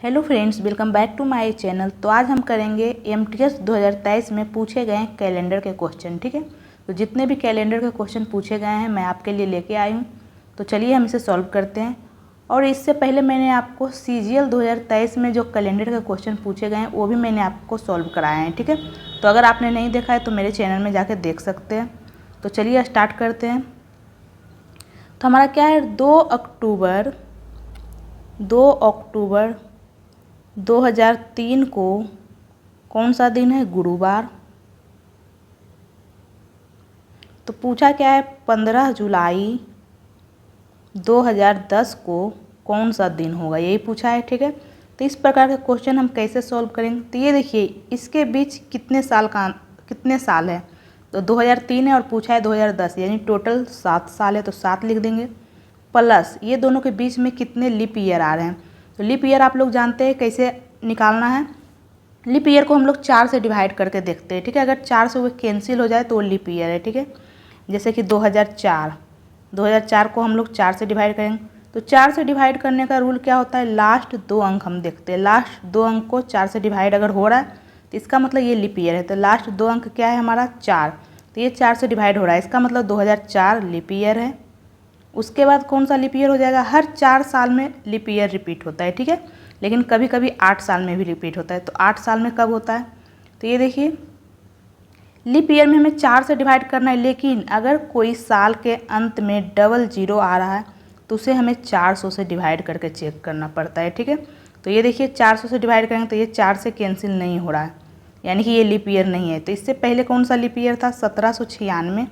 Hello friends, welcome back to my channel. तो आज हम करेंगे एमटीएस 2023 में पूछे गए कैलेंडर के क्वेश्चन। ठीक है, तो जितने भी कैलेंडर के क्वेश्चन पूछे गए हैं मैं आपके लिए लेके आई हूँ। तो चलिए हम इसे सॉल्व करते हैं। और इससे पहले मैंने आपको सीजीएल 2023 में जो कैलेंडर के क्वेश्चन पूछे गए हैं वो भी मैंने आपको सॉल्व कराए हैं। ठीक है, तो अगर आपने नहीं देखा है तो मेरे चैनल में जाकर देख सकते हैं। तो चलिए स्टार्ट करते हैं। तो हमारा क्या है, 2 अक्टूबर 2003 को कौन सा दिन है? गुरुवार। तो पूछा क्या है, 15 जुलाई 2010 को कौन सा दिन होगा, यही पूछा है। ठीक है, तो इस प्रकार के क्वेश्चन हम कैसे सॉल्व करेंगे? तो ये देखिए, इसके बीच कितने साल है? तो 2003 है और पूछा है 2010, यानी टोटल 7 साल है। तो 7 लिख देंगे। प्लस ये दोनों के बीच में कितने लीप ईयर आ रहे हैं? तो लीप ईयर आप लोग जानते हैं कैसे निकालना है। लीप ईयर को हम लोग 4 से डिवाइड करके देखते हैं। ठीक है, अगर 4 से वो कैंसिल हो जाए तो वो लीप ईयर है। ठीक है, जैसे कि 2004 को हम लोग 4 से डिवाइड करेंगे। तो 4 से डिवाइड करने का रूल क्या होता है? लास्ट 2 अंक हम देखते हैं। लास्ट 2 अंक को 4 से डिवाइड अगर हो रहा है तो इसका मतलब ये लीप ईयर है। तो लास्ट 2 अंक क्या है हमारा? 4। तो ये 4 से डिवाइड हो रहा है, इसका मतलब 2004 लीप ईयर है। उसके बाद कौन सा लीप ईयर हो जाएगा? हर 4 साल में लीप ईयर रिपीट होता है। ठीक है, लेकिन कभी कभी 8 साल में भी रिपीट होता है। तो 8 साल में कब होता है? तो ये देखिए, लीप ईयर में हमें 4 से डिवाइड करना है, लेकिन अगर कोई साल के अंत में डबल जीरो आ रहा है तो उसे हमें 400 से डिवाइड करके चेक करना पड़ता है। ठीक है, तो ये देखिए 400 से डिवाइड करेंगे तो ये 4 से कैंसिल नहीं हो रहा है, यानी कि ये लीप ईयर नहीं है। तो इससे पहले कौन सा लीप ईयर था? 1796।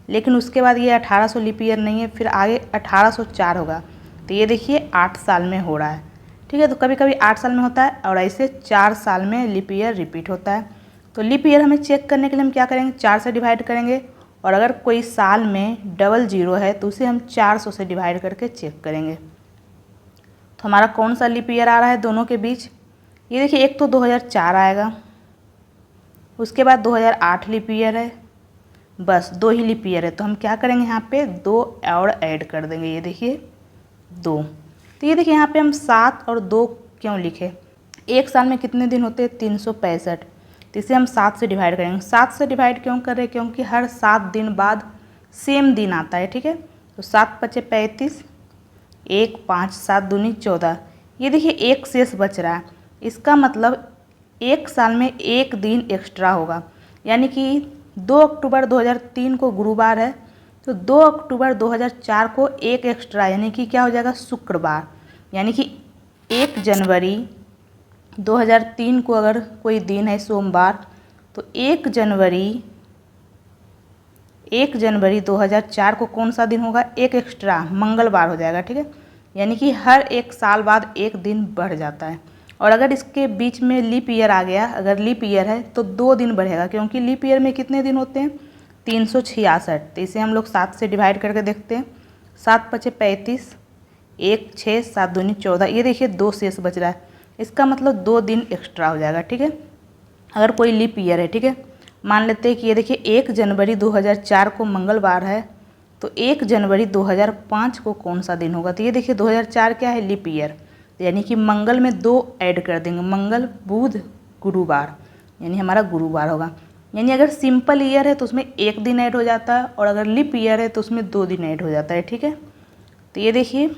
लेकिन उसके बाद ये 1800 लीप ईयर नहीं है, फिर आगे 1804 होगा। तो ये देखिए 8 साल में हो रहा है। ठीक है, तो कभी कभी 8 साल में होता है और ऐसे 4 साल में लीप ईयर रिपीट होता है। तो लीप ईयर हमें चेक करने के लिए हम क्या करेंगे? 4 से डिवाइड करेंगे, और अगर कोई साल में डबल जीरो है तो उसे हम 400 से डिवाइड करके चेक करेंगे। तो हमारा कौन सा लीप ईयर आ रहा है दोनों के बीच? ये देखिए, एक तो 2004 आएगा, उसके बाद 2008 लीप ईयर है, बस 2 ही लीप ईयर है। तो हम क्या करेंगे, यहाँ पे 2 और ऐड कर देंगे। ये देखिए 2। तो ये देखिए यहाँ पे हम 7 और 2 क्यों लिखे? एक साल में कितने दिन होते हैं? 365। तो इसे हम 7 से डिवाइड करेंगे। 7 से डिवाइड क्यों कर रहे हैं? क्योंकि हर 7 दिन बाद सेम दिन आता है। ठीक है, तो 7 पचे 35, 1 5 7 दूनी 14। ये देखिए एक शेष बच रहा है, इसका मतलब एक साल में एक दिन एक्स्ट्रा होगा, यानी कि 2 अक्टूबर 2003 को गुरुवार है तो 2 अक्टूबर 2004 को एक एक्स्ट्रा, यानी कि क्या हो जाएगा? शुक्रवार। यानी कि 1 जनवरी 2003 को अगर कोई दिन है सोमवार, तो 1 जनवरी 2004 को कौन सा दिन होगा? एक एक्स्ट्रा, मंगलवार हो जाएगा। ठीक है, यानी कि हर एक साल बाद एक दिन बढ़ जाता है। और अगर इसके बीच में लीप ईयर आ गया, अगर लीप ईयर है तो 2 दिन बढ़ेगा, क्योंकि लीप ईयर में कितने दिन होते हैं? 366। तो इसे हम लोग 7 से डिवाइड करके देखते हैं। 7 पचे 35, 1 6 7 दूनी 14। ये देखिए 2 शेष बच रहा है, इसका मतलब 2 दिन एक्स्ट्रा हो जाएगा। ठीक है, अगर कोई लीप ईयर है। ठीक है, मान लेते हैं कि ये देखिए 1 जनवरी 2004 को मंगलवार है, तो 1 जनवरी 2005 को कौन सा दिन होगा? तो ये देखिए 2004 क्या है? लीप ईयर, यानी कि मंगल में 2 ऐड कर देंगे, मंगल बुध गुरुवार, यानी हमारा गुरुवार होगा। यानी अगर सिंपल ईयर है तो उसमें 1 दिन ऐड हो जाता है, और अगर लीप ईयर है तो उसमें 2 दिन ऐड हो जाता है। ठीक है, तो ये देखिए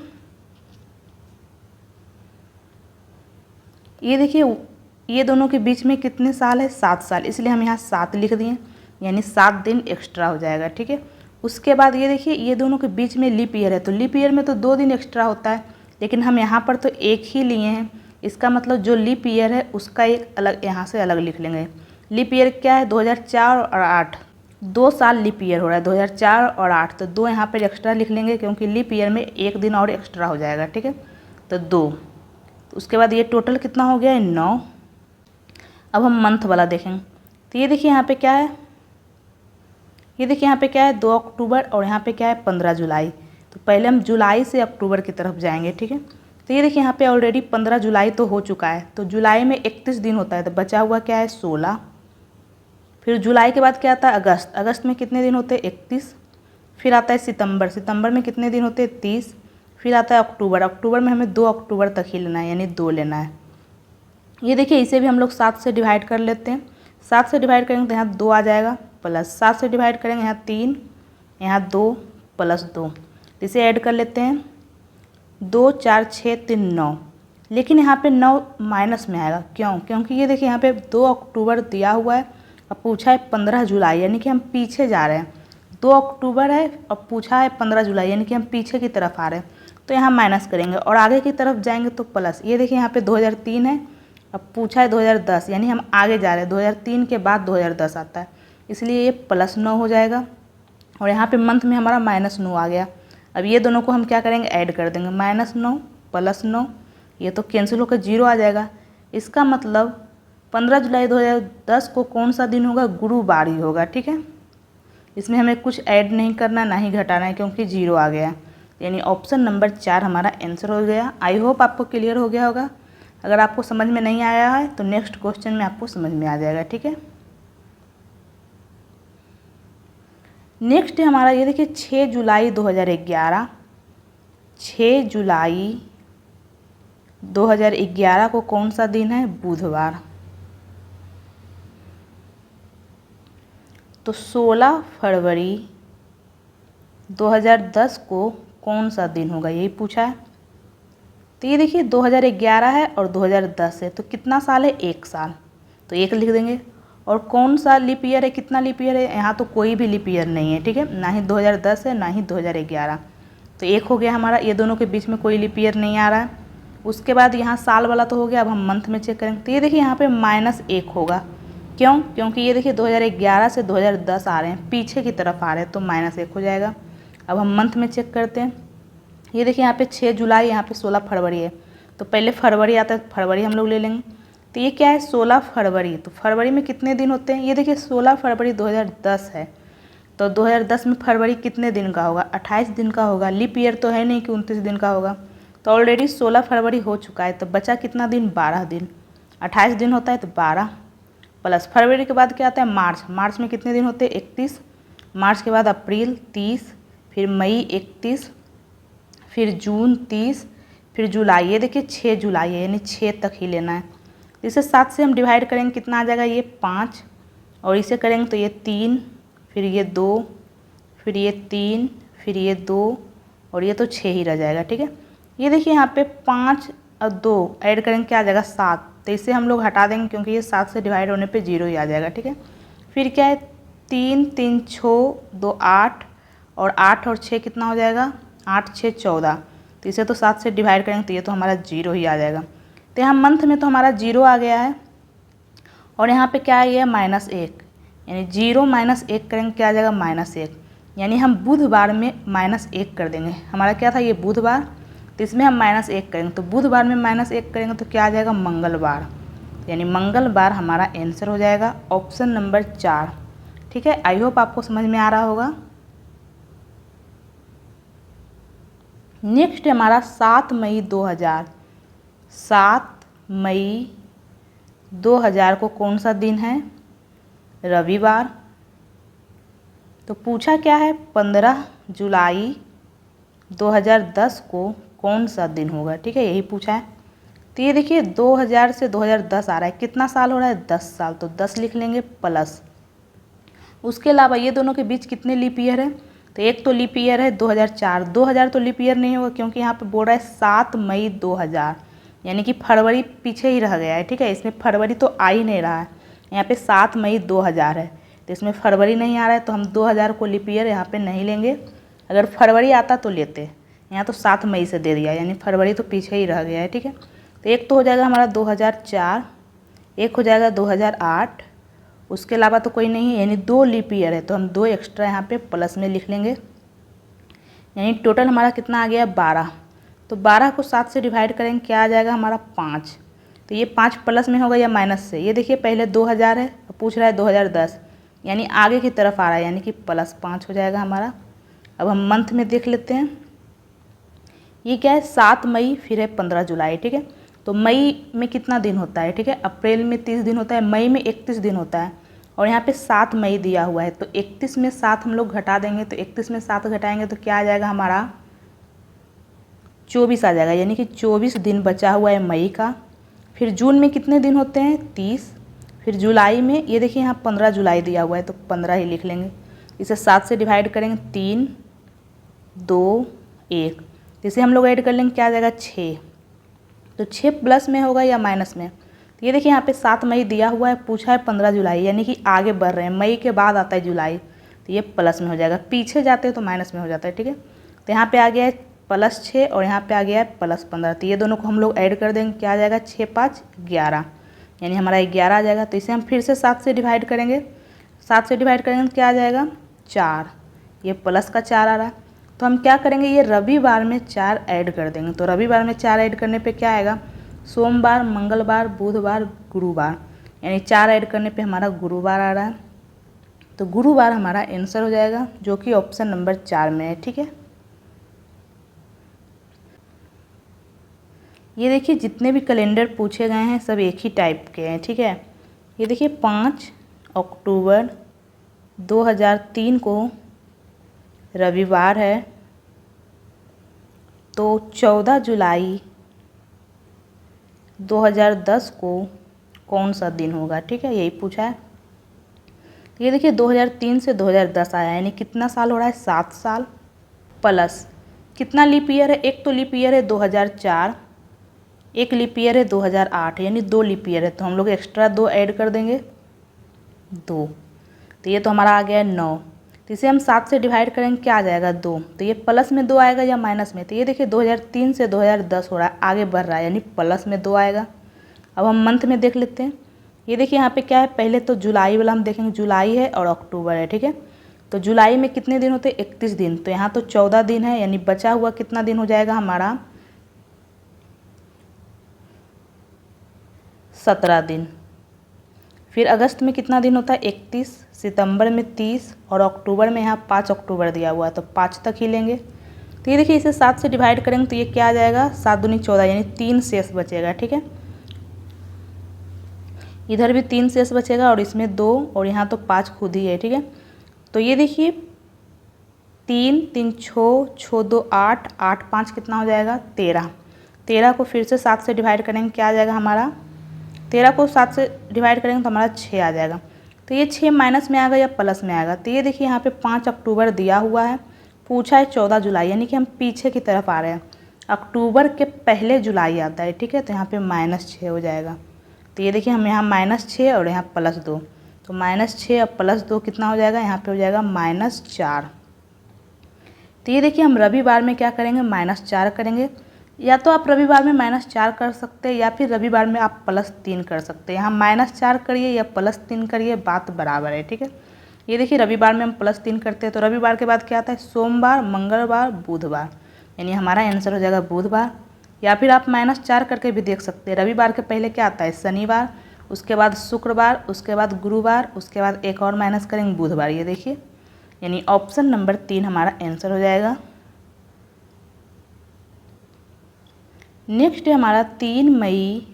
ये दोनों के बीच में कितने साल है? 7 साल, इसलिए हम यहाँ 7 लिख दिए, यानी 7 दिन एक्स्ट्रा हो जाएगा। ठीक है, उसके बाद ये देखिए ये दोनों के बीच में लीप ईयर है, तो लीप ईयर में तो 2 दिन एक्स्ट्रा होता है, लेकिन हम यहाँ पर तो 1 ही लिए हैं, इसका मतलब जो लीप ईयर है उसका एक अलग यहाँ से अलग लिख लेंगे। लीप ईयर क्या है? 2004 और 8, 2 साल लीप ईयर हो रहा है, 2004 और 8, तो 2 यहाँ पर एक्स्ट्रा लिख लेंगे, क्योंकि लीप ईयर में 1 दिन और एक्स्ट्रा हो जाएगा। ठीक है, तो 2। तो उसके बाद ये टोटल कितना हो गया है? 9। अब हम मंथ वाला देखेंगे। तो ये देखिए यहाँ पे क्या है? ये देखिए यहाँ पे क्या है? 2 अक्टूबर, और यहाँ पे क्या है? 15 जुलाई। तो पहले हम जुलाई से अक्टूबर की तरफ जाएंगे। ठीक है, तो ये देखिए यहाँ पे ऑलरेडी 15 जुलाई तो हो चुका है, तो जुलाई में 31 दिन होता है, तो बचा हुआ क्या है? 16। फिर जुलाई के बाद क्या आता है? अगस्त। अगस्त में कितने दिन होते हैं? 31। फिर आता है सितंबर। सितंबर में कितने दिन होते हैं? 30। फिर आता है अक्टूबर। अक्टूबर में हमें 2 अक्टूबर तक ही लेना है, यानी 2 लेना है। ये देखिए इसे भी हम लोग 7 से डिवाइड कर लेते हैं। 7 से डिवाइड करेंगे तो यहाँ 2 आ जाएगा, प्लस 7 से डिवाइड करेंगे यहाँ 3, यहाँ 2 प्लस 2, इसे ऐड कर लेते हैं। 2 4 6 3 9, लेकिन यहाँ पे 9 माइनस में आएगा, क्यों? क्योंकि ये देखिए यहाँ पे 2 अक्टूबर दिया हुआ है और पूछा है 15 जुलाई, यानी कि हम पीछे जा रहे हैं। 2 अक्टूबर है और पूछा है 15 जुलाई, यानी कि हम पीछे की तरफ आ रहे हैं, तो यहाँ माइनस करेंगे और आगे की तरफ जाएंगे तो प्लस। ये देखिए यहाँ पे 2003 है, अब पूछा है 2010, यानी हम आगे जा रहे हैं। 2003 के बाद 2010 आता है, इसलिए ये +9 हो जाएगा। और यहाँ पे मंथ में हमारा -9 आ गया। अब ये दोनों को हम क्या करेंगे, ऐड कर देंगे, -9 +9, ये तो कैंसिल होकर 0 आ जाएगा। इसका मतलब 15 जुलाई 2010 को कौन सा दिन होगा, गुरुवार ही होगा। ठीक है, इसमें हमें कुछ ऐड नहीं करना, ना ही घटाना है, क्योंकि 0 आ गया, यानी ऑप्शन नंबर 4 हमारा आंसर हो गया। आई होप आपको क्लियर हो गया होगा। अगर आपको समझ में नहीं आया है तो नेक्स्ट क्वेश्चन में आपको समझ में आ जाएगा। ठीक है, नेक्स्ट है हमारा, ये देखिए 6 जुलाई 2011। 6 जुलाई 2011 को कौन सा दिन है, बुधवार। तो 16 फरवरी 2010 को कौन सा दिन होगा, यही पूछा है। तो ये देखिए 2011 है और 2010 है, तो कितना साल है, 1 साल, तो 1 लिख देंगे। और कौन सा लीप ईयर है, कितना लीप ईयर है, यहाँ तो कोई भी लीप ईयर नहीं है। ठीक है, ना ही 2010 है, ना ही 2011, तो 1 हो गया हमारा। ये दोनों के बीच में कोई लीप ईयर नहीं आ रहा है। उसके बाद यहाँ साल वाला तो हो गया, अब हम मंथ में चेक करेंगे। तो ये देखिए यहाँ पे -1 होगा, क्यों? क्योंकि ये देखिए 2011 से 2010 आ रहे हैं, पीछे की तरफ आ रहे हैं, तो -1 हो जाएगा। अब हम मंथ में चेक करते हैं। ये देखिए यहाँ पे 6 जुलाई, यहाँ पे 16 फरवरी है, तो पहले फरवरी आता है, फरवरी हम लोग ले लेंगे। तो ये क्या है, 16 फरवरी, तो फरवरी में कितने दिन होते हैं, ये देखिए 16 फरवरी 2010 है, तो 2010 में फरवरी कितने दिन का होगा, 28 दिन का होगा। लीप ईयर तो है नहीं कि 29 दिन का होगा, तो ऑलरेडी 16 फरवरी हो चुका है, तो बचा कितना दिन, 12 दिन। 28 दिन होता है तो 12 प्लस फरवरी के बाद क्या आता है, मार्च। मार्च में कितने दिन होते हैं, 31। मार्च के बाद अप्रैल 30, फिर मई 31, फिर जून 30, फिर जुलाई। ये देखिए 6 जुलाई है, यानी 6 तक ही लेना है। इसे 7 से हम डिवाइड करेंगे, कितना आ जाएगा, ये 5, और इसे करेंगे तो ये 3, फिर ये 2, फिर ये 3, फिर ये 2, और ये तो 6 ही रह जाएगा। ठीक है, ये देखिए यहाँ पे 5 और 2 ऐड करेंगे, क्या आ जाएगा, 7, तो इसे हम लोग हटा देंगे, क्योंकि ये 7 से डिवाइड होने पे 0 ही आ जाएगा। ठीक है, फिर क्या है, 3 3 6 2 8, और 8 और 6 कितना हो जाएगा, 8 6 14, तो इसे तो 7 से डिवाइड करेंगे तो ये तो हमारा 0 ही आ जाएगा। तो यहाँ मंथ में तो हमारा 0 आ गया है, और यहाँ पे क्या है, ये -1, यानी 0 -1 करेंगे, क्या आ जाएगा, -1, यानी हम बुधवार में -1 कर देंगे। हमारा क्या था, ये बुधवार, तो इसमें हम -1 करेंगे, तो बुधवार में -1 करेंगे तो क्या आ जाएगा, मंगलवार, यानी मंगलवार हमारा आंसर हो जाएगा, ऑप्शन नंबर 4। ठीक है, आई होप आपको समझ में आ रहा होगा। नेक्स्ट हमारा 7 मई 2000। 7 मई 2000 को कौन सा दिन है, रविवार। तो पूछा क्या है, 15 जुलाई 2010 को कौन सा दिन होगा। ठीक है, यही पूछा है। तो ये देखिए 2000 से 2010 आ रहा है, कितना साल हो रहा है, 10 साल, तो 10 लिख लेंगे प्लस। उसके अलावा ये दोनों के बीच कितने लीप ईयर है, तो एक तो लीप ईयर है 2004। 2000 तो लीप ईयर नहीं होगा, क्योंकि यहाँ पे बोल रहा है 7 मई 2000, यानी कि फरवरी पीछे ही रह गया है। ठीक है, इसमें फरवरी तो आ ही नहीं रहा है, यहाँ पे 7 मई 2000 है, तो इसमें फरवरी नहीं आ रहा है, तो हम 2000 को लीप ईयर यहाँ पे नहीं लेंगे। अगर फरवरी आता तो लेते, यहाँ तो 7 मई से दे दिया, यानी फरवरी तो पीछे ही रह गया है। ठीक है, तो एक तो हो जाएगा हमारा 2004, एक हो जाएगा 2008, उसके अलावा तो कोई नहीं है, यानी 2 लीप ईयर है, तो हम 2 एक्स्ट्रा यहाँ पे प्लस में लिख लेंगे, यानी टोटल हमारा कितना आ गया, 12। तो 12 को 7 से डिवाइड करेंगे, क्या आ जाएगा हमारा, 5। तो ये 5 प्लस में होगा या माइनस से, ये देखिए पहले 2000 है, पूछ रहा है 2010, यानी आगे की तरफ आ रहा है, यानी कि +5 हो जाएगा हमारा। अब हम मंथ में देख लेते हैं, ये क्या है, 7 मई, फिर है 15 जुलाई। ठीक है, तो मई में कितना दिन होता है, ठीक है, अप्रैल में 30 दिन होता है, मई में 31 दिन होता है, और यहाँ पे 7 मई दिया हुआ है, तो 31 में 7 हम लोग घटा देंगे, तो 31 में 7 घटाएंगे तो क्या आ जाएगा हमारा, 24 आ जाएगा, यानी कि 24 दिन बचा हुआ है मई का। फिर जून में कितने दिन होते हैं 30। फिर जुलाई में ये देखिए यहाँ 15 जुलाई दिया हुआ है तो 15 ही लिख लेंगे। इसे 7 से डिवाइड करेंगे 3 2 1, इसे हम लोग ऐड कर लेंगे, क्या आ जाएगा 6। तो 6 प्लस में होगा या माइनस में? तो ये देखिए यहाँ पे 7 मई दिया हुआ है, पूछा है 15 जुलाई, यानी कि आगे बढ़ रहे हैं, मई के बाद आता है जुलाई, तो ये प्लस में हो जाएगा। पीछे जाते हैं तो माइनस में हो जाता है, ठीक है। तो यहाँ पे आ गया है +6 और यहाँ पे आ गया है +15, तो ये दोनों को हम लोग ऐड कर देंगे, क्या आ जाएगा 6 5 11, यानी हमारा 11 आ जाएगा। तो इसे हम फिर से 7 से डिवाइड करेंगे, 7 से डिवाइड करेंगे तो क्या आ जाएगा 4, ये प्लस का 4 आ रहा है। तो हम क्या करेंगे, ये रविवार में 4 ऐड कर देंगे। तो रविवार में 4 ऐड करने पे क्या आएगा, सोमवार, मंगलवार, बुधवार, गुरुवार, यानी 4 ऐड करने पे हमारा गुरुवार आ रहा है। तो गुरुवार हमारा आंसर हो जाएगा, जो कि ऑप्शन नंबर 4 में है, ठीक है। ये देखिए जितने भी कैलेंडर पूछे गए हैं सब एक ही टाइप के हैं, ठीक है। ये देखिए 5 अक्टूबर 2003 को रविवार है, तो 14 जुलाई 2010 को कौन सा दिन होगा, ठीक है, यही पूछा है। ये देखिए 2003 से 2010 आया, यानी कितना साल हो रहा है 7 साल, प्लस कितना लीप ईयर है, एक तो लीप ईयर है 2004, एक लीप ईयर है 2008, यानी 2 लीप ईयर है, तो हम लोग एक्स्ट्रा 2 ऐड कर देंगे 2, तो ये तो हमारा आ गया है 9। तो इसे हम 7 से डिवाइड करेंगे, क्या आ जाएगा 2, तो ये प्लस में 2 आएगा या माइनस में? तो ये देखिए 2003 से 2010 हो रहा है, आगे बढ़ रहा है, यानी प्लस में 2 आएगा। अब हम मंथ में देख लेते हैं। ये देखिए यहाँ पे क्या है, पहले तो जुलाई वाला हम देखेंगे, जुलाई है और अक्टूबर है, ठीक है। तो जुलाई में कितने दिन होते हैं 31 दिन, तो यहाँ तो 14 दिन है, यानी बचा हुआ कितना दिन हो जाएगा हमारा 17 दिन। फिर अगस्त में कितना दिन होता है 31, सितंबर में 30 और अक्टूबर में यहाँ 5 अक्टूबर दिया हुआ है, तो 5 तक ही लेंगे। तो ये देखिए इसे 7 से डिवाइड करेंगे तो ये क्या आ जाएगा 7 दूनी 14, यानी 3 शेष बचेगा, ठीक है। इधर भी 3 शेष बचेगा और इसमें 2 और यहाँ तो 5 खुद ही है, ठीक है। तो ये देखिए 3 3 6 6 2 8 8 5 कितना हो जाएगा 13। 13 को फिर से 7 से डिवाइड करेंगे, क्या आ जाएगा हमारा 13 को 7 से डिवाइड करेंगे तो हमारा 6 आ जाएगा। तो ये 6 माइनस में आएगा या प्लस में आएगा? तो ये देखिए यहाँ पे 5 अक्टूबर दिया हुआ है, पूछा है 14 जुलाई, यानी कि हम पीछे की तरफ आ रहे हैं, अक्टूबर के पहले जुलाई आता है, ठीक है। तो यहाँ पे -6 हो जाएगा। तो ये देखिए हम यहाँ -6 और यहाँ +2, तो -6 और +2 कितना हो जाएगा, यहाँ पे हो जाएगा -4। तो ये देखिए हम रविवार में क्या करेंगे -4 करेंगे, या तो आप रविवार में -4 कर सकते हैं या फिर रविवार में आप +3 कर सकते हैं। यहाँ -4 करिए या +3 करिए, बात बराबर है, ठीक है। ये देखिए रविवार में हम +3 करते हैं तो रविवार के बाद क्या आता है सोमवार, मंगलवार, बुधवार, यानी हमारा आंसर हो जाएगा बुधवार। या फिर आप -4 करके भी देख सकते हैं। रविवार के पहले क्या आता है शनिवार, उसके बाद शुक्रवार, उसके बाद गुरुवार, उसके बाद एक और माइनस करेंगे बुधवार, ये देखिए, यानी ऑप्शन नंबर 3 हमारा आंसर हो जाएगा। नेक्स्ट है हमारा 3 मई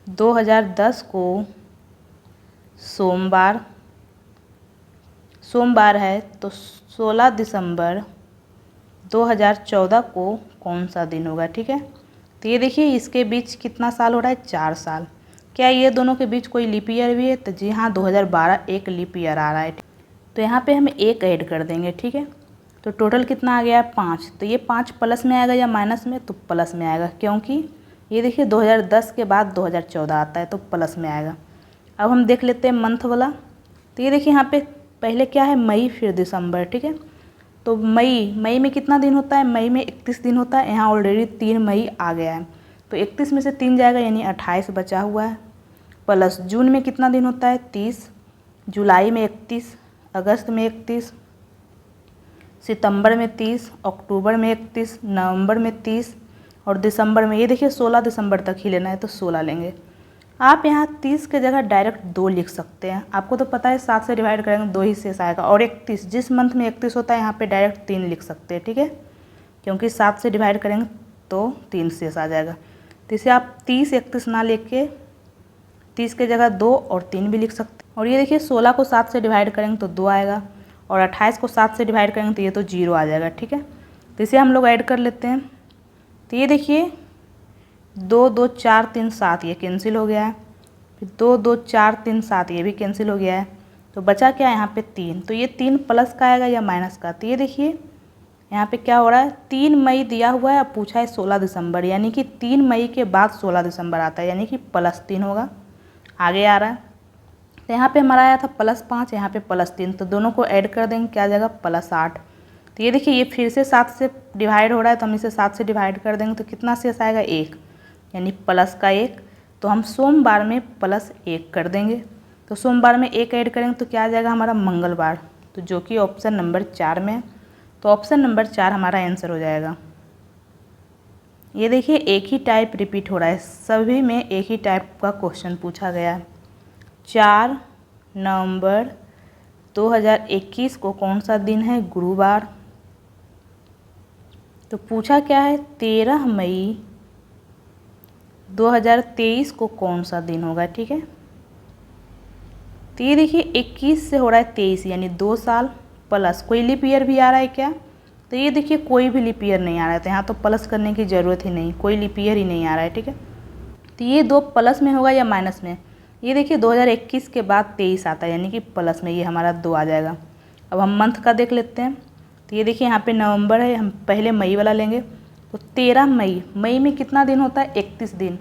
2010 को सोमवार है, तो 16 दिसंबर 2014 को कौन सा दिन होगा, ठीक है। तो ये देखिए इसके बीच कितना साल हो रहा है 4 साल। क्या ये दोनों के बीच कोई लीप ईयर भी है? तो जी हाँ 2012 एक लीप ईयर आ रहा है, तो यहाँ पे हम 1 ऐड कर देंगे, ठीक है। तो टोटल कितना आ गया 5। तो ये 5 प्लस में आएगा या माइनस में? तो प्लस में आएगा, क्योंकि ये देखिए 2010 के बाद 2014 आता है तो प्लस में आएगा। अब हम देख लेते हैं मंथ वाला। तो ये देखिए यहाँ पे पहले क्या है मई, फिर दिसंबर, ठीक है। तो मई में कितना दिन होता है? मई में 31 दिन होता है। यहाँ ऑलरेडी 3 मई आ गया है, तो 31 में से 3 जाएगा, यानी 28 बचा हुआ है। प्लस जून में कितना दिन होता है 30, जुलाई में 31, अगस्त में 31, सितंबर में 30, अक्टूबर में 31, नवंबर में 30 और दिसंबर में ये देखिए 16 दिसंबर तक ही लेना है तो 16 लेंगे। आप यहाँ 30 के जगह डायरेक्ट 2 लिख सकते हैं। आपको तो पता है 7 से डिवाइड करेंगे 2 ही शेष आएगा। और 31 जिस मंथ में 31 होता है यहाँ पे डायरेक्ट 3 लिख सकते हैं, ठीक है, क्योंकि 7 से डिवाइड करेंगे तो 3 शेष आ जाएगा। तो इसे आप 30 31 ना लेके 30 के जगह 2 और 3 भी लिख सकते हैं। और ये देखिए 16 को 7 से डिवाइड करेंगे तो 2 आएगा और 28 को 7 से डिवाइड करेंगे तो ये तो 0 आ जाएगा, ठीक है। तो इसे हम लोग ऐड कर लेते हैं। तो ये देखिए 2 2 4 3 7 ये कैंसिल हो गया है, फिर 2 2 4 3 7 ये भी कैंसिल हो गया है, तो बचा क्या यहाँ पे 3। तो ये 3 प्लस का आएगा या माइनस का। तो ये देखिए यहाँ पे क्या हो रहा है, 3 मई दिया हुआ है, अब पूछा है 16 दिसंबर, यानी कि 3 मई के बाद 16 दिसंबर आता है, यानी कि +3 होगा। आगे आ रहा है, तो यहाँ पे हमारा आया था +5, यहाँ पे +3, तो दोनों को ऐड कर देंगे, क्या आ जाएगा +8। तो ये देखिए ये फिर से 7 से डिवाइड हो रहा है, तो हम इसे 7 से डिवाइड कर देंगे, तो कितना शेष आएगा 1, यानी प्लस का 1। तो हम सोमवार में +1 कर देंगे, तो सोमवार में 1 ऐड करेंगे तो क्या आ जाएगा हमारा मंगलवार, तो जो कि ऑप्शन नंबर 4 में है। तो ऑप्शन नंबर 4 हमारा आंसर हो जाएगा। ये देखिए एक ही टाइप रिपीट हो रहा है, सभी में एक ही टाइप का क्वेश्चन पूछा गया है। 4 नवंबर 2021 को कौन सा दिन है, गुरुवार। तो पूछा क्या है, 13 मई 2023 को कौन सा दिन होगा, ठीक है। तो ये देखिए 21 से हो रहा है 23, यानी 2 साल प्लस कोई लीप ईयर भी आ रहा है क्या। तो ये देखिए कोई भी लीप ईयर नहीं आ रहा है, तो यहाँ तो प्लस करने की ज़रूरत ही नहीं, कोई लीप ईयर ही नहीं आ रहा है, ठीक है। तो ये 2 प्लस में होगा या माइनस में। ये देखिए 2021 के बाद 23 आता है, यानी कि प्लस में, ये हमारा 2 आ जाएगा। अब हम मंथ का देख लेते हैं। तो ये देखिए यहाँ पे नवंबर है, हम पहले मई वाला लेंगे। तो 13 मई, मई में कितना दिन होता है, 31 दिन।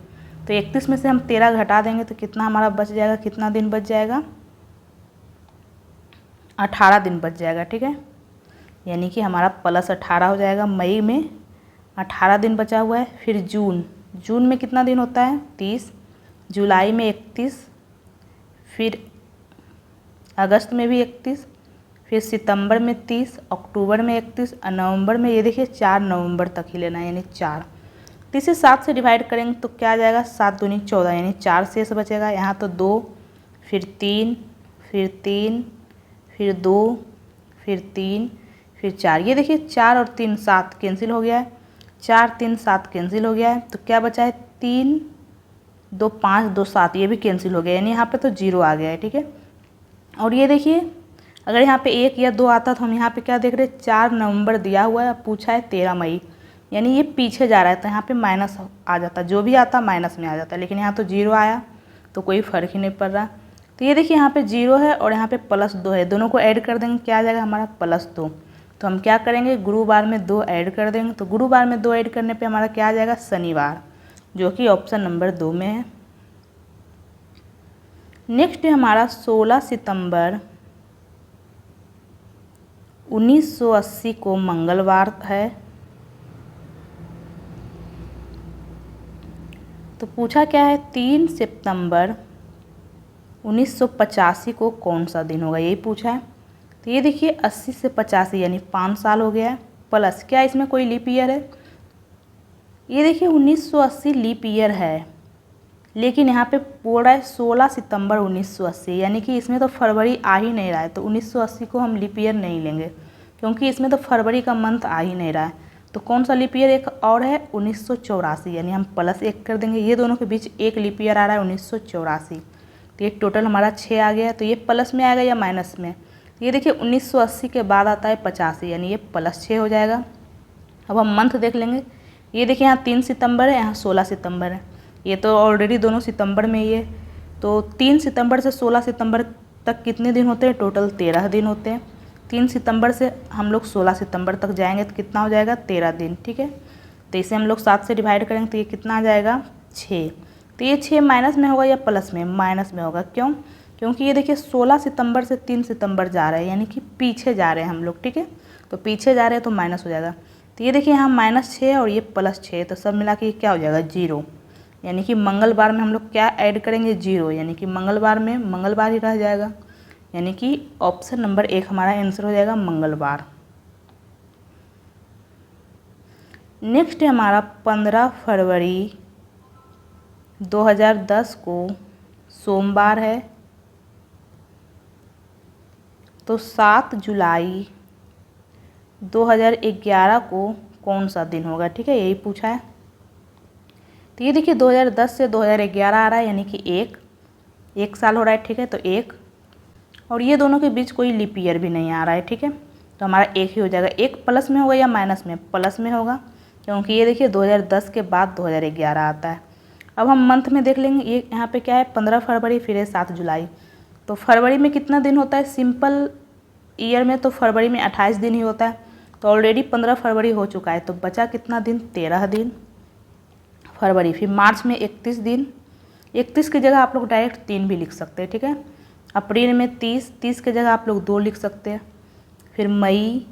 तो 31 में से हम 13 घटा देंगे तो कितना हमारा बच जाएगा, कितना दिन बच जाएगा, 18 दिन बच जाएगा, ठीक है। यानी कि हमारा +18 हो जाएगा। मई में 18 दिन बचा हुआ है। फिर जून, जून में कितना दिन होता है, 30। जुलाई में 31, फिर अगस्त में भी 31, फिर सितंबर में 30, अक्टूबर में 31 और नवंबर में ये देखिए 4 नवंबर तक ही लेना है, यानी 4। तो इसे 7 से डिवाइड करेंगे तो क्या आ जाएगा, 7 दूनी 14, यानी 4 शेष बचेगा। यहाँ तो 2, फिर 3, फिर 3, फिर 2, फिर 3, फिर 4। ये देखिए 4 और 3 7 कैंसिल हो गया है, 4 3 7 कैंसिल हो गया है। तो क्या बचा है, 3 2 5 2 7, ये भी कैंसिल हो गया, यानी यहाँ पे तो 0 आ गया है, ठीक है। और ये देखिए अगर यहाँ पे 1 या 2 आता तो हम यहाँ पे क्या देख रहे हैं, 4 नवंबर दिया हुआ है, पूछा है 13 मई, यानी ये पीछे जा रहा है, तो यहाँ पे माइनस आ जाता, जो भी आता माइनस में आ जाता, लेकिन यहाँ तो 0 आया तो कोई फ़र्क ही नहीं पड़ रहा। तो ये देखिए यहाँ पे 0 है और यहाँ पे +2 है, दोनों को ऐड कर देंगे, क्या आ जाएगा हमारा +2। तो हम क्या करेंगे, गुरुवार में 2 ऐड कर देंगे, तो गुरुवार में 2 ऐड करने पे हमारा क्या आ जाएगा, शनिवार, जो कि ऑप्शन नंबर 2 में है। नेक्स्ट है हमारा 16 सितंबर 1980 को मंगलवार है। तो पूछा क्या है, 3 सितंबर 1985 को कौन सा दिन होगा, यही पूछा है। तो ये देखिए 80 से 85 यानी 5 साल हो गया है, प्लस क्या इसमें कोई लीप ईयर है। ये देखिए 1980 लीप ईयर है, लेकिन यहाँ पे बोल रहा है 16 सितंबर 1980, यानी कि इसमें तो फरवरी आ ही नहीं रहा है, तो 1980 को हम लीप ईयर नहीं लेंगे, क्योंकि इसमें तो फरवरी का मंथ आ ही नहीं रहा है। तो कौन सा लीप ईयर एक और है, 1984, यानी हम +1 कर देंगे। ये दोनों के बीच एक लीप ईयर आ रहा है 1984, तो ये टोटल हमारा 6 आ गया। तो ये प्लस में आएगा या माइनस में। ये देखिए 1980 के बाद आता है 85, यानी ये +6 हो जाएगा। अब हम मंथ देख लेंगे। ये देखिए यहाँ 3 सितंबर है, यहाँ 16 सितंबर है, ये तो ऑलरेडी दोनों सितंबर में ही है। तो 3 सितंबर से 16 सितंबर तक कितने दिन होते हैं, टोटल 13 दिन होते हैं। 3 सितंबर से हम लोग 16 सितंबर तक जाएंगे तो कितना हो जाएगा, 13 दिन, ठीक है। तो इसे हम लोग 7 से डिवाइड करेंगे तो ये कितना आ जाएगा, 6। तो ये 6 माइनस में होगा या प्लस में, माइनस में होगा। क्यों, क्योंकि ये देखिए 16 सितंबर से 3 सितंबर जा रहे हैं, यानी कि पीछे जा रहे हैं हम लोग, ठीक है। तो पीछे जा रहे हैं तो माइनस हो जाएगा। तो ये देखिए यहाँ -6 और ये +6, तो सब मिला के क्या हो जाएगा, 0। यानी कि मंगलवार में हम लोग क्या ऐड करेंगे, 0, यानी कि मंगलवार में मंगलवार ही रह जाएगा, यानी कि ऑप्शन नंबर 1 हमारा आंसर हो जाएगा मंगलवार। नेक्स्ट है हमारा 15 फरवरी 2010 को सोमवार है। तो 7 जुलाई 2011 को कौन सा दिन होगा, ठीक है, यही पूछा है। तो ये देखिए 2010 से 2011 आ रहा है, यानी कि एक साल हो रहा है, ठीक है। तो 1, और ये दोनों के बीच कोई लीप ईयर भी नहीं आ रहा है, ठीक है। तो हमारा 1 ही हो जाएगा। 1 प्लस में होगा या माइनस में, प्लस में होगा, क्योंकि ये देखिए 2010 के बाद 2011 आता है। अब हम मंथ में देख लेंगे, ये यहाँ पे क्या है 15 फरवरी, फिर है 7 जुलाई। तो फरवरी में कितना दिन होता है, सिंपल ईयर में तो फरवरी में 28 दिन ही होता है। तो ऑलरेडी 15 फरवरी हो चुका है, तो बचा कितना दिन, 13 दिन फरवरी। फिर मार्च में 31 दिन, 31 की जगह आप लोग डायरेक्ट 3 भी लिख सकते हैं, ठीक है। अप्रैल में 30, 30 की जगह आप लोग 2 लिख सकते हैं। फिर मई,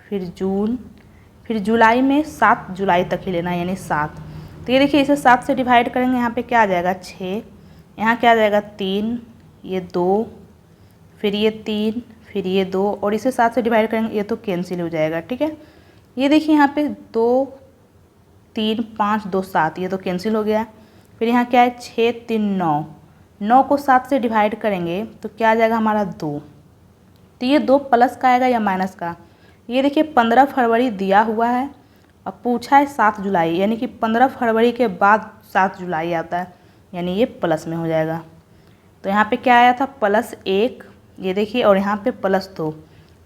फिर जून, फिर जुलाई में 7 जुलाई तक ही लेना है, यानी 7। तो ये देखिए इसे 7 से डिवाइड करेंगे, यहाँ पे क्या आ जाएगा 6, यहाँ क्या आ जाएगा 3, ये 2, फिर ये 3, फिर ये 2, और इसे 7 से डिवाइड करेंगे, ये तो कैंसिल हो जाएगा, ठीक है। ये देखिए यहाँ पे 2 3 5 2 7, ये तो कैंसिल हो गया। फिर यहाँ क्या है 6 3 9, 9 को 7 से डिवाइड करेंगे तो क्या आ जाएगा हमारा 2। तो ये 2 प्लस का आएगा या माइनस का। ये देखिए 15 फरवरी दिया हुआ है, अब पूछा है 7 जुलाई, यानी कि 15 फरवरी के बाद 7 जुलाई आता है, यानी ये प्लस में हो जाएगा। तो यहाँ पे क्या आया था +1, ये देखिए, और यहाँ पे +2,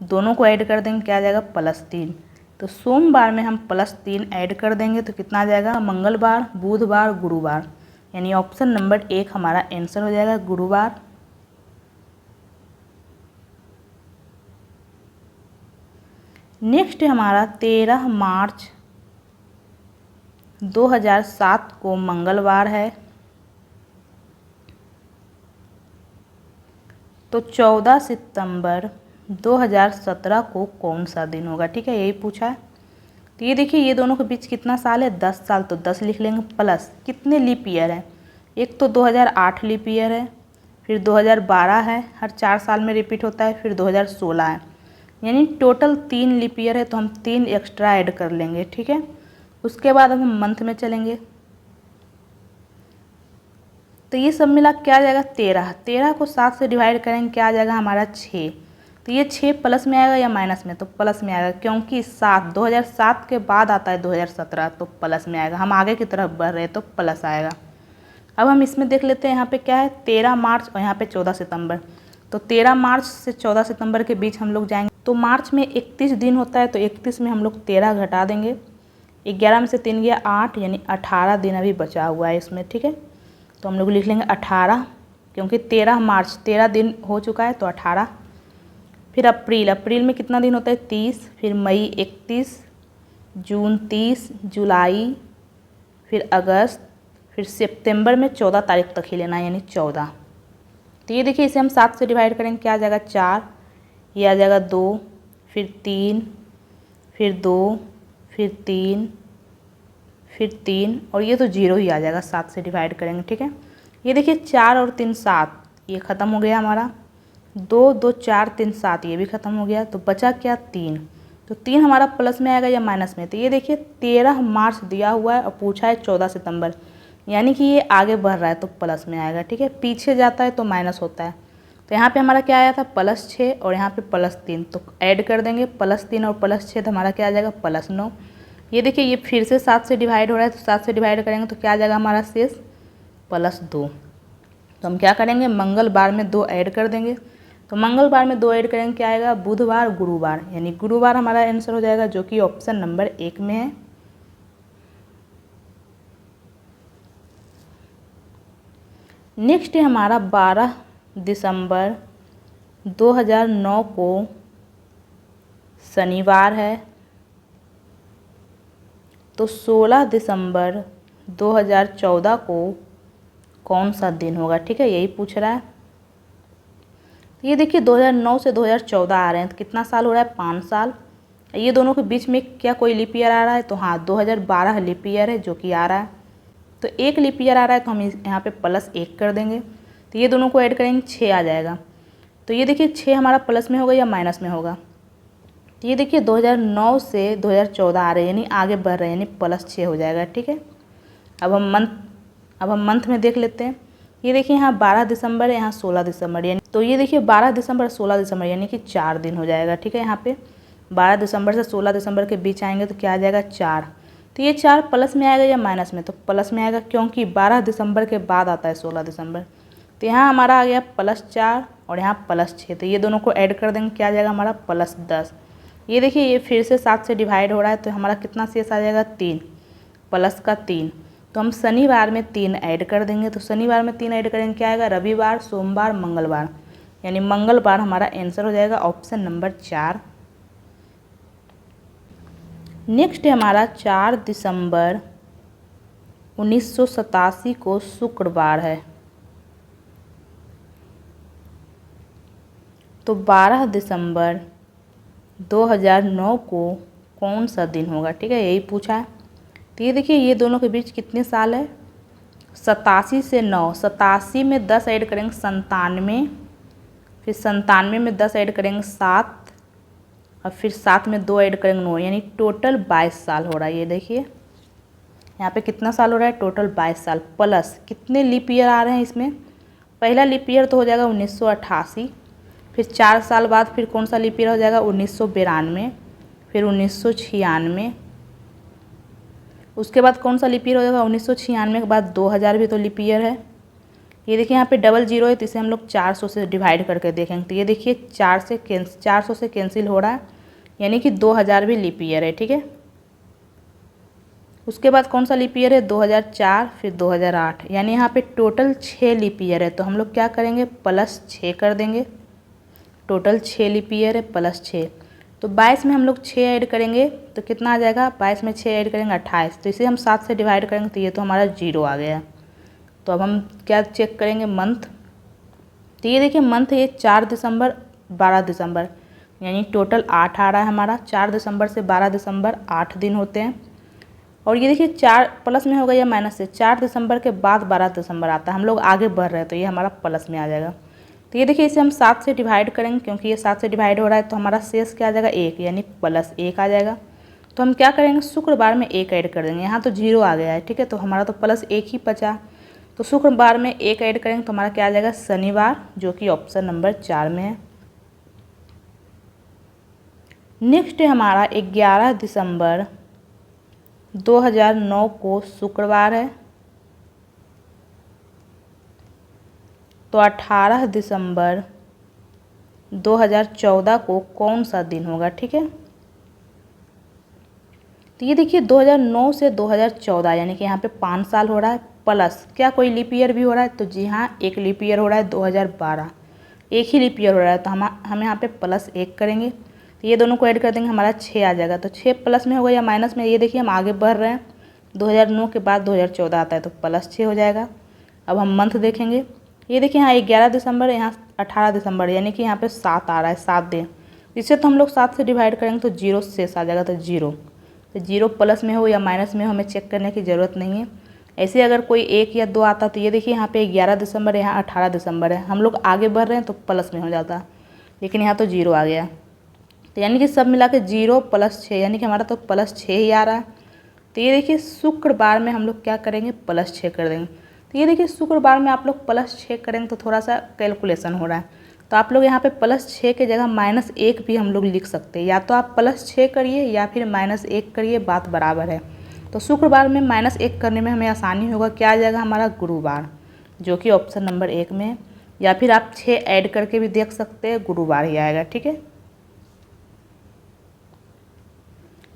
दोनों को ऐड कर देंगे, क्या आ जाएगा +3। तो सोमवार में हम +3 ऐड कर देंगे तो कितना आ जाएगा, मंगलवार, बुधवार, गुरुवार, यानी ऑप्शन नंबर 1 हमारा आंसर हो जाएगा, गुरुवार। नेक्स्ट हमारा 13 मार्च 2007 को मंगलवार है, तो 14 सितंबर 2017 को कौन सा दिन होगा, ठीक है, यही पूछा है। तो ये देखिए ये दोनों के बीच कितना साल है, 10 साल, तो 10 लिख लेंगे, प्लस कितने लीप ईयर है, एक तो 2008 लीप ईयर है, फिर 2012 है, हर 4 साल में रिपीट होता है, फिर 2016 है, यानी टोटल 3 लीप ईयर है, तो हम 3 एक्स्ट्रा ऐड कर लेंगे, ठीक है। उसके बाद अब हम मंथ में चलेंगे, तो ये सब मिला क्या आ जाएगा 13, 13 को 7 से डिवाइड करेंगे, क्या आ जाएगा हमारा 6। तो ये 6 प्लस में आएगा या माइनस में, तो प्लस में आएगा, क्योंकि 7 2007 के बाद आता है 2017, तो प्लस में आएगा, हम आगे की तरफ बढ़ रहे हैं तो प्लस आएगा। अब हम इसमें देख लेते हैं, यहाँ पे क्या है 13 मार्च और यहाँ पे 14 सितंबर। तो 13 मार्च से 14 सितंबर के बीच हम लोग जाएंगे, तो मार्च में 31 दिन होता है, तो 31 में हम लोग 13 घटा देंगे, 11 में से 3 गया 8, यानी 18 दिन अभी बचा हुआ है इसमें, ठीक है। तो हम लोग लिख लेंगे 18, क्योंकि 13 मार्च 13 दिन हो चुका है, तो 18। फिर अप्रैल, अप्रैल में कितना दिन होता है 30, फिर मई 31, जून 30, जुलाई, फिर अगस्त, फिर सितंबर में 14 तारीख तक ही लेना है, यानी 14। तो ये देखिए इसे हम 7 से डिवाइड करेंगे, क्या आ जाएगा 4, ये आ जाएगा 2, फिर 3, फिर 2, फिर 3, फिर 3, और ये तो 0 ही आ जाएगा 7 से डिवाइड करेंगे, ठीक है। ये देखिए 4 और 3 7, ये ख़त्म हो गया हमारा, 2 2 4 3 7, ये भी ख़त्म हो गया, तो बचा क्या 3। तो 3 हमारा प्लस में आएगा या माइनस में। तो ये देखिए 13 मार्च दिया हुआ है और पूछा है 14 सितंबर, यानी कि ये आगे बढ़ रहा है तो प्लस में आएगा, ठीक है। पीछे जाता है तो माइनस होता है। तो यहाँ पे हमारा क्या आया था +6 और यहाँ पे +3, तो ऐड कर देंगे, +3 और +6, तो हमारा क्या आ जाएगा +9। ये देखिए ये फिर से 7 से डिवाइड हो रहा है, तो 7 से डिवाइड करेंगे तो क्या आ जाएगा हमारा शेष +2। तो हम क्या करेंगे, मंगलवार में 2 ऐड कर देंगे, तो मंगलवार में 2 ऐड करेंगे, क्या आएगा बुधवार, गुरुवार, यानी गुरुवार हमारा आंसर हो जाएगा, जो कि ऑप्शन नंबर 1 में है। नेक्स्ट है हमारा 12 दिसंबर 2009 को शनिवार है, तो 16 दिसंबर 2014 को कौन सा दिन होगा, ठीक है, यही पूछ रहा है। ये देखिए 2009 से 2014 आ रहे हैं, तो कितना साल हो रहा है 5 साल। ये दोनों के बीच में क्या कोई लीप ईयर आ रहा है, तो हाँ 2012 लीप ईयर है जो कि आ रहा है, तो 1 लीप ईयर आ रहा है, तो हम यहाँ पे +1 कर देंगे, तो ये दोनों को ऐड करेंगे 6 आ जाएगा। तो ये देखिए 6 हमारा प्लस में होगा या माइनस में होगा। तो ये देखिए 2009 से 2014 आ रहे हैं, यानी आगे बढ़ रहे हैं, यानी +6 हो जाएगा, ठीक है। अब हम मंथ में देख लेते हैं। ये देखिए यहाँ 12 दिसंबर है, यहाँ 16 दिसंबर, यानी तो ये देखिए 12 दिसंबर 16 दिसंबर, यानी कि 4 दिन हो जाएगा, ठीक है। यहाँ पे 12 दिसंबर से 16 दिसंबर के बीच आएंगे तो क्या आ जाएगा 4। तो ये 4 प्लस में आएगा या माइनस में, तो प्लस में आएगा, क्योंकि 12 दिसंबर के बाद आता है 16 दिसंबर। तो यहाँ हमारा आ गया +4 और यहाँ +6, तो ये दोनों को ऐड कर देंगे, क्या आ जाएगा हमारा +10। ये देखिए ये फिर से 7 से डिवाइड हो रहा है, तो हमारा कितना शेष आ जाएगा 3। प्लस का 3, तो हम शनिवार में 3 ऐड कर देंगे। तो शनिवार में 3 ऐड करेंगे, क्या आएगा, रविवार, सोमवार, मंगलवार, यानी मंगलवार हमारा आंसर हो जाएगा ऑप्शन नंबर 4। नेक्स्ट है हमारा 4 दिसंबर 1987 को शुक्रवार है। तो 12 दिसंबर 2009 को कौन सा दिन होगा, ठीक है, यही पूछा है। तो ये देखिए ये दोनों के बीच कितने साल है, 87 से 9, 87 में 10 ऐड करेंगे 97, फिर 97 में 10 ऐड करेंगे 7, और फिर 7 में 2 ऐड करेंगे 9, यानी टोटल 22 साल हो रहा है। ये देखिए यहाँ पे कितना साल हो रहा है, टोटल 22 साल। प्लस कितने लीप ईयर आ रहे हैं इसमें, पहला लीप ईयर तो हो जाएगा 1988, फिर 4 साल बाद फिर कौन सा लीप ईयर हो जाएगा 1992, फिर 1996, उसके बाद कौन सा लीप ईयर हो जाएगा 1996 के बाद 2000 भी तो लीप ईयर है। ये देखिए यहाँ पे डबल जीरो है, तो इसे हम लोग 400 से डिवाइड करके देखेंगे। तो ये देखिए 400 से कैंसिल हो रहा है, यानी कि 2000 भी लीप ईयर है, ठीक है। उसके बाद कौन सा लीप ईयर है 2004, फिर 2008, यानी यहाँ पे टोटल 6 लीप ईयर है। तो हम लोग क्या करेंगे, प्लस 6 कर देंगे। टोटल 6 लीप ईयर है, प्लस 6, तो 22 में हम लोग 6 ऐड करेंगे तो कितना आ जाएगा, 22 में 6 ऐड करेंगे 28, तो इसे हम 7 से डिवाइड करेंगे तो ये तो हमारा 0 आ गया। तो अब हम क्या चेक करेंगे, मंथ। तो ये देखिए मंथ ये 4 दिसंबर 12 दिसंबर, यानी टोटल 8 आ रहा है हमारा। 4 दिसंबर से 12 दिसंबर 8 दिन होते हैं। और ये देखिए 4 प्लस में होगा या माइनस से, 4 दिसंबर के बाद 12 दिसंबर आता है, हम लोग आगे बढ़ रहे हैं तो ये हमारा प्लस में आ जाएगा। तो ये देखिए इसे हम 7 से डिवाइड करेंगे, क्योंकि ये 7 से डिवाइड हो रहा है, तो हमारा शेष क्या आ जाएगा 1, यानी प्लस 1 आ जाएगा। तो हम क्या करेंगे, शुक्रवार में 1 ऐड कर देंगे। यहाँ तो 0 आ गया है, ठीक है, तो हमारा तो प्लस 1 ही बचा। तो शुक्रवार में 1 ऐड करेंगे तो हमारा क्या आ जाएगा, शनिवार, जो कि ऑप्शन नंबर 4 में है। नेक्स्ट है हमारा 11 दिसंबर 2009 को शुक्रवार है। तो 18 दिसंबर 2014 को कौन सा दिन होगा, ठीक है। तो ये देखिए 2009 से 2014, यानी कि यहाँ पे 5 साल हो रहा है। प्लस क्या कोई लीप ईयर भी हो रहा है, तो जी हाँ एक लीप ईयर हो रहा है 2012, एक ही लीप ईयर हो रहा है, तो हम यहाँ पे प्लस 1 करेंगे। तो ये दोनों को ऐड कर देंगे, हमारा 6 आ जाएगा। तो 6 प्लस में होगा या माइनस में, ये देखिए हम आगे बढ़ रहे हैं। 2009 के बाद 2014 आता है तो प्लस 6 हो जाएगा। अब हम मंथ देखेंगे, ये देखिए यहाँ 11 दिसंबर, यहाँ 18 दिसंबर, यानी कि यहाँ पे 7 आ रहा है, 7 दिन। इसे तो हम लोग 7 से डिवाइड करेंगे तो 0 शेष आ जाएगा, तो 0। तो 0 प्लस में हो या माइनस में हो हमें चेक करने की ज़रूरत नहीं है। ऐसे अगर कोई 1 या 2 आता तो ये देखिए यहाँ पे 11 दिसंबर, यहाँ 18 दिसंबर है, हम लोग आगे बढ़ रहे हैं तो प्लस में हो जाता, लेकिन यहाँ तो 0 आ गया। तो यानी कि सब मिला के 0 प्लस 6, यानी कि हमारा तो प्लस 6 ही आ रहा है। तो ये देखिए शुक्रवार में हम लोग क्या करेंगे, प्लस 6 कर देंगे। तो ये देखिए शुक्रवार में आप लोग प्लस 6 करेंगे तो थोड़ा सा कैलकुलेशन हो रहा है, तो आप लोग यहाँ पे प्लस 6 के जगह -1 भी हम लोग लिख सकते हैं, या तो आप प्लस 6 करिए या फिर -1 करिए, बात बराबर है। तो शुक्रवार में -1 करने में हमें आसानी होगा, क्या आ जाएगा हमारा गुरुवार, जो कि ऑप्शन नंबर 1 में है। या फिर आप 6 ऐड करके भी देख सकते हैं, गुरुवार ही आएगा, ठीक है।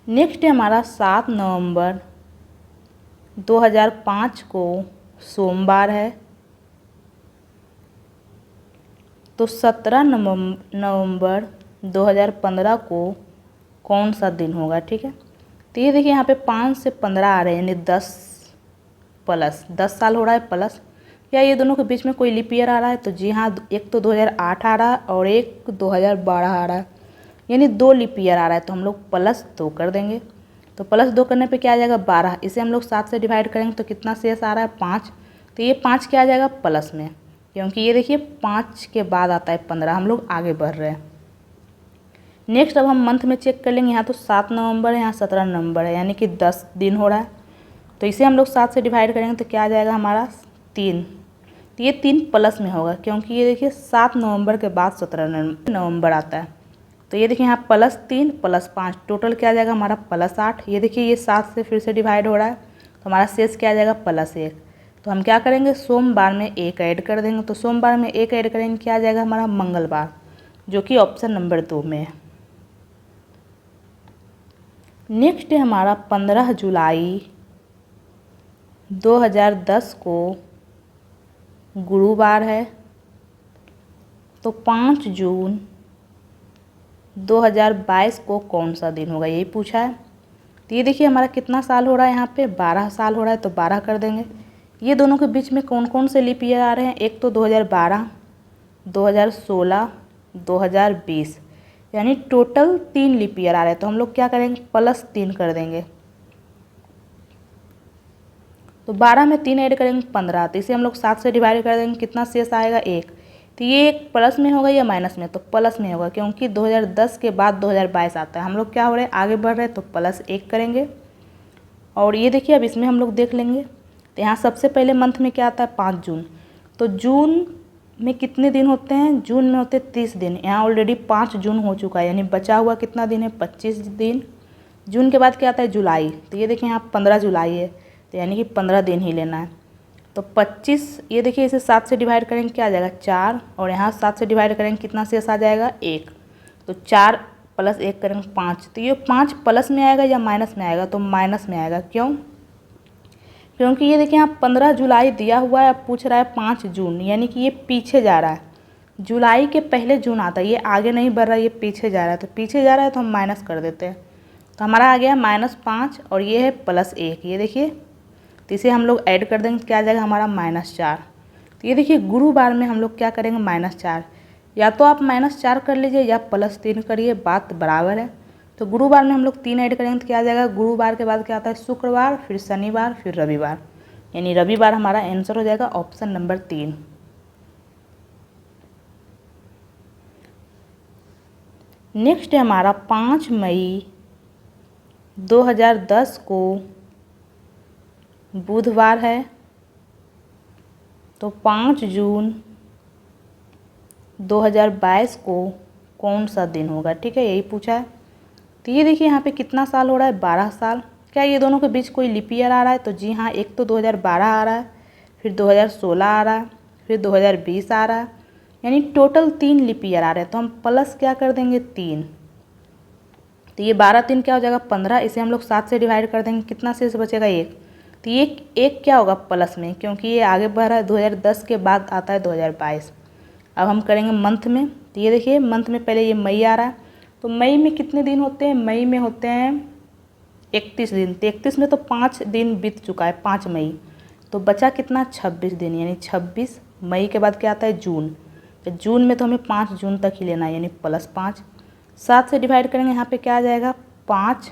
नेक्स्ट है हमारा 7 नवंबर 2005 को सोमवार है। तो 17 नवंबर 2015 को कौन सा दिन होगा, ठीक है। तो ये देखिए यहाँ पे 5 से 15 आ रहे हैं, यानी 10 प्लस 10 साल हो रहा है प्लस। या ये दोनों के बीच में कोई लीप ईयर आ रहा है, तो जी हाँ एक तो 2008 आ रहा है और एक 2012 आ रहा है, यानी 2 लीप ईयर आ रहा है, तो हम लोग प्लस 2 कर देंगे। तो प्लस 2 करने पे क्या आ जाएगा 12, इसे हम लोग 7 से डिवाइड करेंगे तो कितना शेष आ रहा है 5। तो ये 5 क्या आ जाएगा प्लस में, क्योंकि ये देखिए 5 के बाद आता है 15, हम लोग आगे बढ़ रहे हैं। नेक्स्ट अब हम मंथ में चेक कर लेंगे, यहाँ तो 7 नवंबर है, यहाँ 17 नवंबर है, यानी कि 10 दिन हो रहा है। तो इसे हम लोग 7 से डिवाइड करेंगे तो क्या आ जाएगा हमारा 3। तो ये 3 प्लस में होगा, क्योंकि ये देखिए 7 नवंबर के बाद 17 नवंबर आता है। तो ये देखिए यहाँ +3 +5 टोटल क्या आ जाएगा हमारा +8। ये देखिए ये 7 से फिर से डिवाइड हो रहा है, तो हमारा शेष क्या आ जाएगा +1। तो हम क्या करेंगे, सोमवार में 1 ऐड कर देंगे। तो सोमवार में 1 ऐड करेंगे, क्या आ जाएगा हमारा मंगलवार, जो कि ऑप्शन नंबर 2 में है। नेक्स्ट है हमारा 15 जुलाई 2010 को गुरुवार है, तो 5 जून 2022 को कौन सा दिन होगा, यही पूछा है। तो ये देखिए हमारा कितना साल हो रहा है, यहाँ पे 12 साल हो रहा है, तो 12 कर देंगे। ये दोनों के बीच में कौन कौन से लीप ईयर आ रहे हैं, एक तो 2012, 2016, 2020, यानी टोटल 3 लीप ईयर आ रहे हैं। तो हम लोग क्या करेंगे, +3 कर देंगे। तो 12 में 3 ऐड करेंगे 15, तो इसे हम लोग 7 से डिवाइड कर देंगे, कितना शेष आएगा 1। तो ये एक प्लस में होगा या माइनस में, तो प्लस में होगा, क्योंकि 2010 के बाद 2022 आता है। हम लोग क्या हो रहे हैं, आगे बढ़ रहे हैं, तो +1 करेंगे। और ये देखिए अब इसमें हम लोग देख लेंगे, तो यहाँ सबसे पहले मंथ में क्या आता है, 5 जून। तो जून में कितने दिन होते हैं, जून में होते हैं 30 दिन। यहाँ ऑलरेडी 5 जून हो चुका है, यानी बचा हुआ कितना दिन है, 25 दिन। जून के बाद क्या आता है, जुलाई। तो ये देखिए यहाँ 15 जुलाई है, तो यानी कि 15 दिन ही लेना है। तो 25, ये देखिए इसे 7 से डिवाइड करेंगे, क्या आ जाएगा 4, और यहाँ 7 से डिवाइड करेंगे, कितना शेष आ जाएगा 1। तो 4 + 1 करेंगे 5। तो ये 5 प्लस में आएगा या माइनस में आएगा, तो माइनस में आएगा। क्यों, क्योंकि ये देखिए यहाँ 15 जुलाई दिया हुआ है, अब पूछ रहा है 5 जून, यानी कि ये पीछे जा रहा है। जुलाई के पहले जून आता है, ये आगे नहीं बढ़ रहा है, ये पीछे जा रहा है। तो पीछे जा रहा है तो हम माइनस कर देते हैं। तो हमारा आ गया -5, और ये है +1। ये देखिए, तो इसे हम लोग ऐड कर देंगे, क्या आ जाएगा हमारा -4। तो ये देखिए गुरुवार में हम लोग क्या करेंगे, -4। या तो आप -4 कर लीजिए या +3 करिए, बात बराबर है। तो गुरुवार में हम लोग 3 ऐड करेंगे, तो क्या आ जाएगा, गुरुवार के बाद क्या आता है, शुक्रवार, फिर शनिवार, फिर रविवार, यानी रविवार हमारा आंसर हो जाएगा ऑप्शन नंबर 3। नेक्स्ट है हमारा 5 मई 2010 को बुधवार है, तो 5 जून 2022 को कौन सा दिन होगा, ठीक है, यही पूछा है। तो ये देखिए यहाँ पे कितना साल हो रहा है, 12 साल। क्या ये दोनों के बीच कोई लीप ईयर आ रहा है, तो जी हाँ, एक तो 2012 आ रहा है, फिर 2016 आ रहा है, फिर 2020 आ रहा है, यानी टोटल 3 लीप ईयर आ रहे हैं। तो हम प्लस क्या कर देंगे, 3। तो ये 12 3 क्या हो जाएगा 15, इसे हम लोग 7 से डिवाइड कर देंगे, कितना शेष बचेगा 1। तो ये एक क्या होगा, प्लस में, क्योंकि ये आगे बढ़ रहा है, 2010 के बाद आता है 2022। अब हम करेंगे मंथ में। तो ये देखिए मंथ में पहले ये मई आ रहा है, तो मई में कितने दिन होते हैं, मई में होते हैं 31 दिन। तो 31 में तो 5 दिन बीत चुका है, 5 मई, तो बचा कितना 26 दिन, यानी 26। मई के बाद क्या आता है, जून। तो जून में तो हमें 5 जून तक ही लेना है, यानी +5। 7 से डिवाइड करेंगे, यहाँ पे क्या आ जाएगा 5,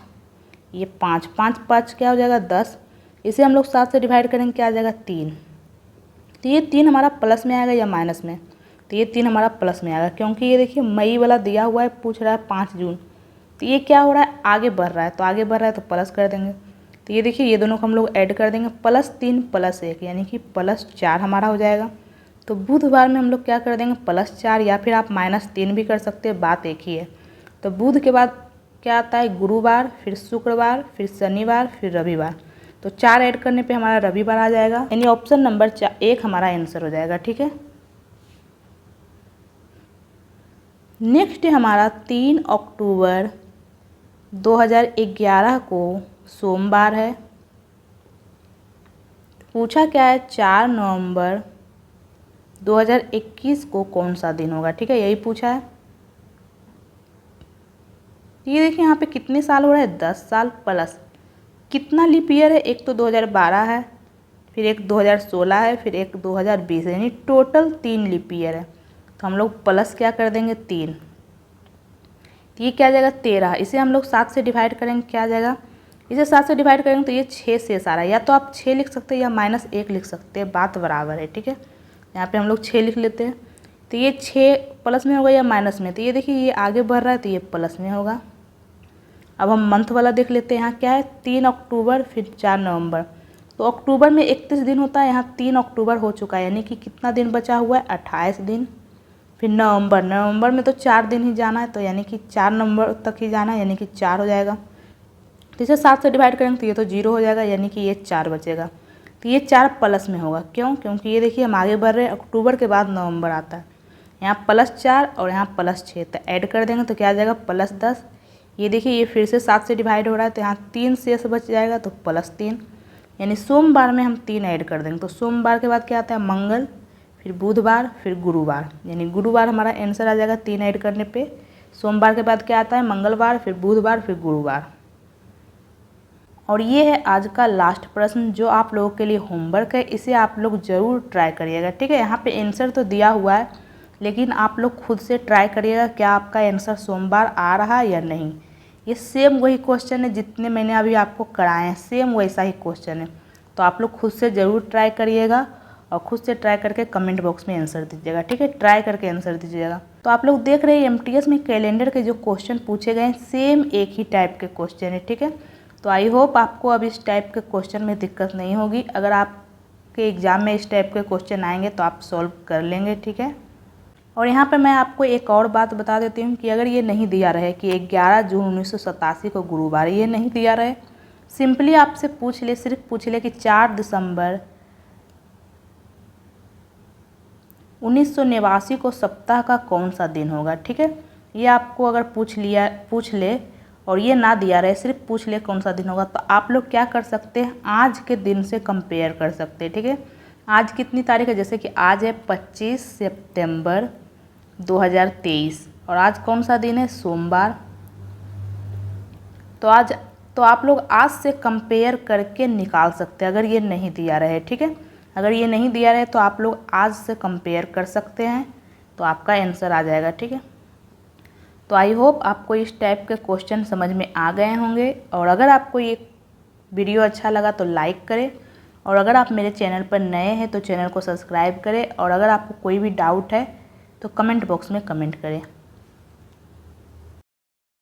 ये 5 5 5 क्या हो जाएगा 10। इसे हम लोग 7 से डिवाइड करेंगे, क्या आ जाएगा 3। तो ये 3 हमारा प्लस में आएगा या माइनस में, तो ये 3 हमारा प्लस में आएगा, क्योंकि ये देखिए मई वाला दिया हुआ है, पूछ रहा है 5 जून। तो ये क्या हो रहा है, आगे बढ़ रहा है, तो आगे बढ़ रहा है तो प्लस कर देंगे। तो ये देखिए ये दोनों को हम लोग ऐड कर देंगे, +3 + 1, यानी कि +4 हमारा हो जाएगा। तो बुधवार में हम लोग क्या कर देंगे, +4, या फिर आप -3 भी कर सकते हैं, बात एक ही है। तो बुध के बाद क्या आता है, गुरुवार, फिर शुक्रवार, फिर शनिवार, फिर रविवार। तो 4 ऐड करने पे हमारा रविवार आ जाएगा, यानी ऑप्शन नंबर 1 हमारा आंसर हो जाएगा, ठीक है। नेक्स्ट है हमारा 3 अक्टूबर 2011 को सोमवार है। पूछा क्या है, 4 नवंबर 2021 को कौन सा दिन होगा, ठीक है, यही पूछा है। ये देखिए यहाँ पे कितने साल हो रहा है, 10 साल प्लस कितना लीप ईयर है, एक तो 2012 है, फिर एक 2016 है, फिर एक 2020 है, यानी टोटल 3 लीप ईयर है। तो हम लोग प्लस क्या कर देंगे, 3। तो ये क्या आ जाएगा 13, इसे हम लोग 7 से डिवाइड करेंगे, क्या आ जाएगा, इसे 7 से डिवाइड करेंगे तो ये 6 शेष आ रहा है। या तो आप 6 लिख सकते हैं या -1 लिख सकते हैं, बात बराबर है, ठीक है। यहाँ पे हम लोग 6 लिख लेते हैं। तो ये 6 प्लस में होगा या माइनस में, तो ये देखिए ये आगे बढ़ रहा है, तो ये प्लस में होगा। अब हम मंथ वाला देख लेते हैं, यहाँ क्या है 3 अक्टूबर फिर 4 नवंबर। तो अक्टूबर में 31 दिन होता है, यहाँ 3 अक्टूबर हो चुका है, यानी कि कितना दिन बचा हुआ है, 28 दिन। फिर नवंबर में तो 4 दिन ही जाना है, तो यानी कि 4 नवंबर तक ही जाना है, यानी कि 4 हो जाएगा। तो इसे 7 से डिवाइड करेंगे तो ये तो 0 हो जाएगा, यानी कि ये 4 बचेगा। तो ये 4 प्लस में होगा, क्यों, क्योंकि ये देखिए हम आगे बढ़ रहे हैं, अक्टूबर के बाद नवंबर आता है, यहाँ +4 और यहाँ +6, तो ऐड कर देंगे तो क्या आ जाएगा +10। ये देखिए ये फिर से 7 से डिवाइड हो रहा है, तो यहाँ 3 शेष बच जाएगा, तो +3। यानी सोमवार में हम 3 ऐड कर देंगे। तो सोमवार के बाद क्या आता है, मंगल, फिर बुधवार, फिर गुरुवार, यानी गुरुवार हमारा आंसर आ जाएगा 3 ऐड करने पे। सोमवार के बाद क्या आता है, मंगलवार, फिर बुधवार, फिर गुरुवार। और ये है आज का लास्ट प्रश्न जो आप लोगों के लिए होमवर्क है, इसे आप लोग ज़रूर ट्राई करिएगा, ठीक है। यहाँ पे आंसर तो दिया हुआ है, लेकिन आप लोग खुद से ट्राई करिएगा क्या आपका आंसर सोमवार आ रहा है या नहीं। ये सेम वही क्वेश्चन है जितने मैंने अभी आपको कराए हैं, सेम वैसा ही क्वेश्चन है। तो आप लोग खुद से ज़रूर ट्राई करिएगा और खुद से ट्राई करके कमेंट बॉक्स में आंसर दीजिएगा, ठीक है। ट्राई करके आंसर दीजिएगा। तो आप लोग देख रहे हैं एमटीएस में कैलेंडर के जो क्वेश्चन पूछे गए हैं सेम एक ही टाइप के क्वेश्चन है, ठीक है। तो आई होप आपको अब इस टाइप के क्वेश्चन में दिक्कत नहीं होगी। अगर आपके एग्ज़ाम में इस टाइप के क्वेश्चन आएंगे तो आप सॉल्व कर लेंगे, ठीक है। और यहाँ पे मैं आपको एक और बात बता देती हूँ कि अगर ये नहीं दिया रहे कि 11 जून 1987 को गुरुवार, ये नहीं दिया रहे, सिंपली आपसे पूछ ले, सिर्फ पूछ ले कि 4 दिसंबर 1989 को सप्ताह का कौन सा दिन होगा, ठीक है। ये आपको अगर पूछ ले और ये ना दिया रहे, सिर्फ पूछ ले कौन सा दिन होगा, तो आप लोग क्या कर सकते हैं, आज के दिन से कंपेयर कर सकते हैं, ठीक है। आज कितनी तारीख है, जैसे कि आज है 25 सितंबर 2023 और आज कौन सा दिन है, सोमवार। तो आप लोग आज से कंपेयर करके निकाल सकते हैं अगर ये नहीं दिया रहे, ठीक है। अगर ये नहीं दिया रहे तो आप लोग आज से कंपेयर कर सकते हैं, तो आपका आंसर आ जाएगा, ठीक है। तो आई होप आपको इस टाइप के क्वेश्चन समझ में आ गए होंगे। और अगर आपको ये वीडियो अच्छा लगा तो लाइक करें, और अगर आप मेरे चैनल पर नए हैं तो चैनल को सब्सक्राइब करें, और अगर आपको कोई भी डाउट है तो कमेंट बॉक्स में कमेंट करें।